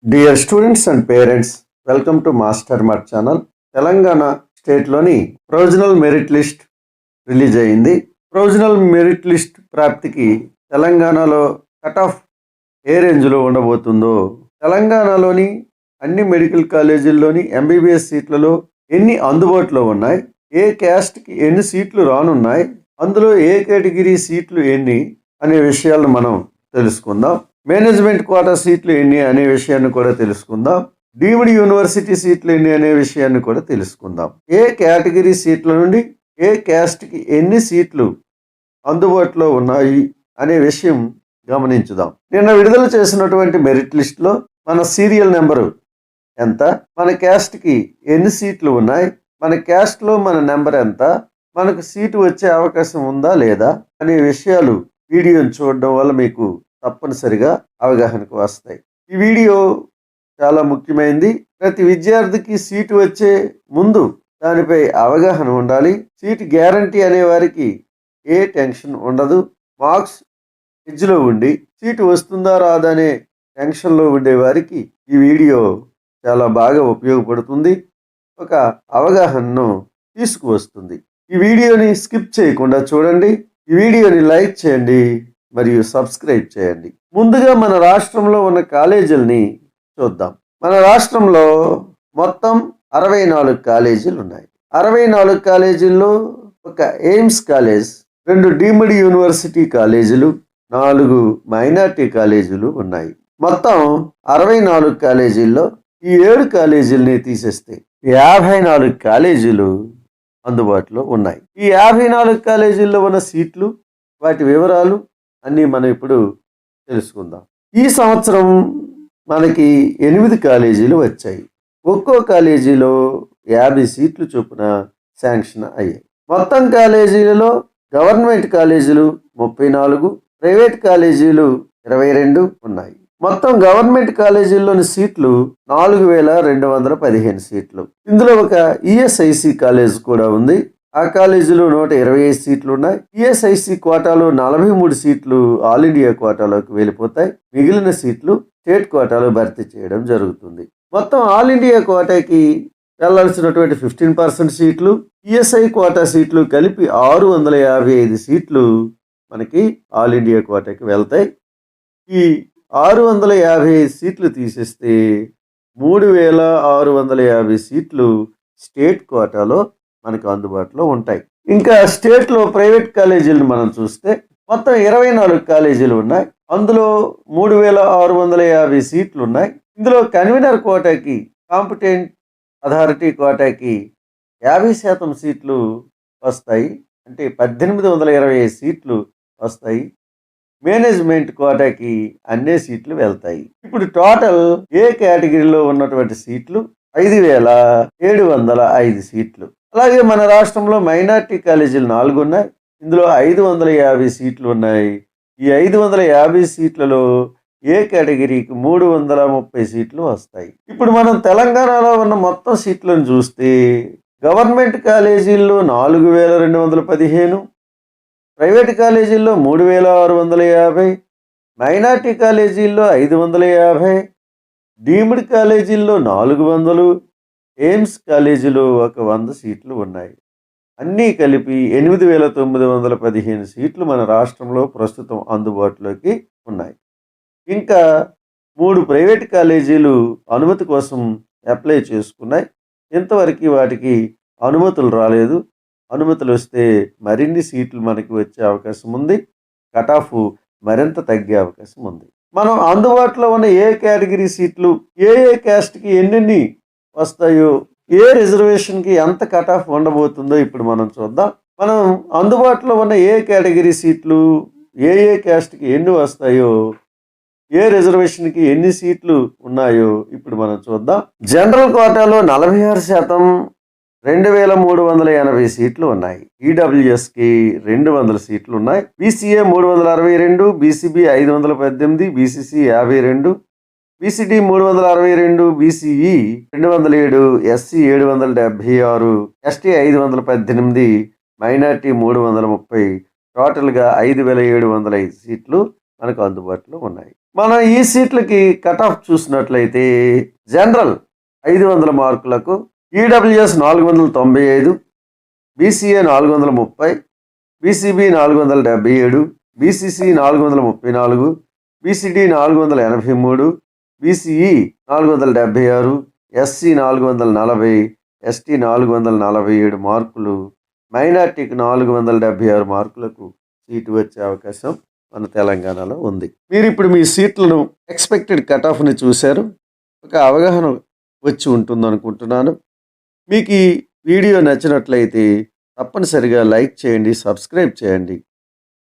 Dear students and parents, welcome to Master Mart channel. Telangana స్టేట్లోని provisional merit list release అయింది. Provisional merit list ప్రాప్తికి తెలంగాణలో cut of ఏ రేంజ్లో ఉండబోతుందో, తెలంగాణలోని అన్ని మెడికల్ కాలేజీల్లోని ఎంబీబీఎస్ సీట్లలో ఎన్ని అందుబాటులో ఉన్నాయి, ఏ క్యాస్ట్కి ఎన్ని సీట్లు రానున్నాయి, అందులో ఏ కేటగిరీ సీట్లు ఎన్ని అనే విషయాలను మనం తెలుసుకుందాం. మేనేజ్మెంట్ కోటా సీట్లు ఎన్ని అనే విషయాన్ని కూడా తెలుసుకుందాం. డీమ్డ్ యూనివర్సిటీ సీట్లు ఎన్ని అనే విషయాన్ని కూడా తెలుసుకుందాం. ఏ కేటగిరీ సీట్ల నుండి ఏ క్యాస్ట్కి ఎన్ని సీట్లు అందుబాటులో ఉన్నాయి అనే విషయం గమనించుదాం. నిన్న విడుదల చేసినటువంటి మెరిట్ లిస్ట్లో మన సీరియల్ నెంబరు ఎంత, మన క్యాస్ట్కి ఎన్ని సీట్లు ఉన్నాయి, మన క్యాస్ట్లో మన నెంబర్ ఎంత, మనకు సీటు వచ్చే అవకాశం ఉందా లేదా అనే విషయాలు వీడియోని చూడడం వల్ల మీకు తప్పనిసరిగా అవగాహనకు వస్తాయి. ఈ వీడియో చాలా ముఖ్యమైనది. ప్రతి విద్యార్థికి సీటు వచ్చే ముందు దానిపై అవగాహన ఉండాలి. సీటు గ్యారంటీ అనే వారికి ఏ టెన్షన్ ఉండదు. మార్క్స్ ఎడ్జ్లో ఉండి సీటు వస్తుందా రాదా అనే టెన్షన్లో ఉండే వారికి ఈ వీడియో చాలా బాగా ఉపయోగపడుతుంది, ఒక అవగాహనను తీసుకువస్తుంది. ఈ వీడియోని స్కిప్ చేయకుండా చూడండి. ఈ వీడియోని లైక్ చేయండి మరియు సబ్స్క్రైబ్ చేయండి. ముందుగా మన రాష్ట్రంలో ఉన్న కాలేజీలని చూద్దాం. మన రాష్ట్రంలో మొత్తం 64 కాలేజీలు ఉన్నాయి. 64 కాలేజీల్లో ఒక ఎయిమ్స్ కాలేజ్, 2 డీమ్డ్ యూనివర్సిటీ కాలేజీలు, 4 మైనార్టీ కాలేజీలు ఉన్నాయి. మొత్తం 64 కాలేజీల్లో ఈ 7 కాలేజీలని తీసేస్తే 54 కాలేజీలు అందుబాటులో ఉన్నాయి. ఈ 54 కాలేజీల్లో ఉన్న సీట్లు, వాటి వివరాలు అన్నీ మనం ఇప్పుడు తెలుసుకుందాం. ఈ సంవత్సరం మనకి 8 కాలేజీలు వచ్చాయి. ఒక్కో కాలేజీలో 50 సీట్లు చొప్పున శాంక్షన్ అయ్యాయి. మొత్తం కాలేజీలలో గవర్నమెంట్ కాలేజీలు 34, ప్రైవేట్ కాలేజీలు 22 ఉన్నాయి. మొత్తం గవర్నమెంట్ కాలేజీల్లోని సీట్లు 4215 సీట్లు. ఇందులో ఒక ఈఎస్ఐసి కాలేజ్ కూడా ఉంది. ఆ కాలేజీలో 125 సీట్లు ఉన్నాయి. ఈఎస్ఐసి కోటాలో 43 సీట్లు ఆల్ ఇండియా కోటాలోకి వెళ్ళిపోతాయి. మిగిలిన సీట్లు స్టేట్ కోటాలో భర్తీ చేయడం జరుగుతుంది. మొత్తం ఆల్ ఇండియా కోటాకి వెళ్లాల్సినటువంటి 15% సీట్లు, ఈఎస్ఐ కోటా సీట్లు కలిపి 655 సీట్లు మనకి ఆల్ ఇండియా కోటాకి వెళ్తాయి. ఈ 655 సీట్లు తీసేస్తే 3650 సీట్లు స్టేట్ కోటాలో మనకు అందుబాటులో ఉంటాయి. ఇంకా స్టేట్లో ప్రైవేట్ కాలేజీలను మనం చూస్తే మొత్తం 24 కాలేజీలు ఉన్నాయి. అందులో 3650 సీట్లు ఉన్నాయి. ఇందులో కన్వీనర్ కోటాకి, కాంపిటెంట్ అథారిటీ కోటాకి 50% సీట్లు వస్తాయి. అంటే 1825 సీట్లు వస్తాయి. మేనేజ్మెంట్ కోటాకి అన్ని సీట్లు వెళ్తాయి. ఇప్పుడు టోటల్ ఏ కేటగిరీలో ఉన్నటువంటి సీట్లు 5705 సీట్లు. అలాగే మన రాష్ట్రంలో మైనార్టీ కాలేజీలు 4 ఉన్నాయి. ఇందులో 550 సీట్లు ఉన్నాయి. ఈ 550 సీట్లలో ఏ కేటగిరీకి 330 సీట్లు వస్తాయి. ఇప్పుడు మనం తెలంగాణలో ఉన్న మొత్తం సీట్లను చూస్తే గవర్నమెంట్ కాలేజీల్లో 4215, ప్రైవేట్ కాలేజీల్లో 3650, మైనార్టీ కాలేజీల్లో 550, డీమ్డ్ కాలేజీల్లో 400, ఎయిమ్స్ కాలేజీలో ఒక 100 సీట్లు ఉన్నాయి. అన్నీ కలిపి 8915 సీట్లు మన రాష్ట్రంలో ప్రస్తుతం అందుబాటులోకి ఉన్నాయి. ఇంకా 3 ప్రైవేట్ కాలేజీలు అనుమతి కోసం అప్లై చేసుకున్నాయి. ఇంతవరకు వాటికి అనుమతులు రాలేదు. అనుమతులు వస్తే మరిన్ని సీట్లు మనకి వచ్చే అవకాశం ఉంది. కట్ ఆఫ్ మరింత తగ్గే అవకాశం ఉంది. మనం అందుబాటులో ఉన్న ఏ కేటగిరీ సీట్లు ఏ క్యాస్ట్కి ఎన్నెన్ని వస్తాయో, ఏ రిజర్వేషన్కి ఎంత కట్ ఆఫ్ ఉండబోతుందో ఇప్పుడు మనం చూద్దాం. మనం అందుబాటులో ఉన్న ఏ కేటగిరీ సీట్లు ఏ క్యాస్ట్కి ఎన్ని వస్తాయో, ఏ రిజర్వేషన్కి ఎన్ని సీట్లు ఉన్నాయో ఇప్పుడు మనం చూద్దాం. జనరల్ కోటాలో 46% 2380 సీట్లు ఉన్నాయి. ఈడబ్ల్యూఎస్కి 200 సీట్లు ఉన్నాయి. BCA 362, BCB 518, BCC 52, BCD 362, BCE 207, SC 776, ST 518, minority 330, టోటల్గా 5705 సీట్లు మనకు అందుబాటులో ఉన్నాయి. మన ఈ సీట్లకి కట్ ఆఫ్ చూసినట్లయితే జనరల్ 500 మార్కులకు, EWS 495, BCA 430, BCB 477, BCC 434, BCD 483, BCE 476, SC 440, ST 447 మార్కులు, మైనార్టీకి 476 మార్కులకు సీటు వచ్చే అవకాశం మన తెలంగాణలో ఉంది. మీరు ఇప్పుడు మీ సీట్లను ఎక్స్పెక్టెడ్ కట్ ఆఫ్ని చూశారు, ఒక అవగాహన వచ్చి ఉంటుంది అనుకుంటున్నాను. మీకు ఈ వీడియో నచ్చినట్లయితే తప్పనిసరిగా లైక్ చేయండి, సబ్స్క్రైబ్ చేయండి.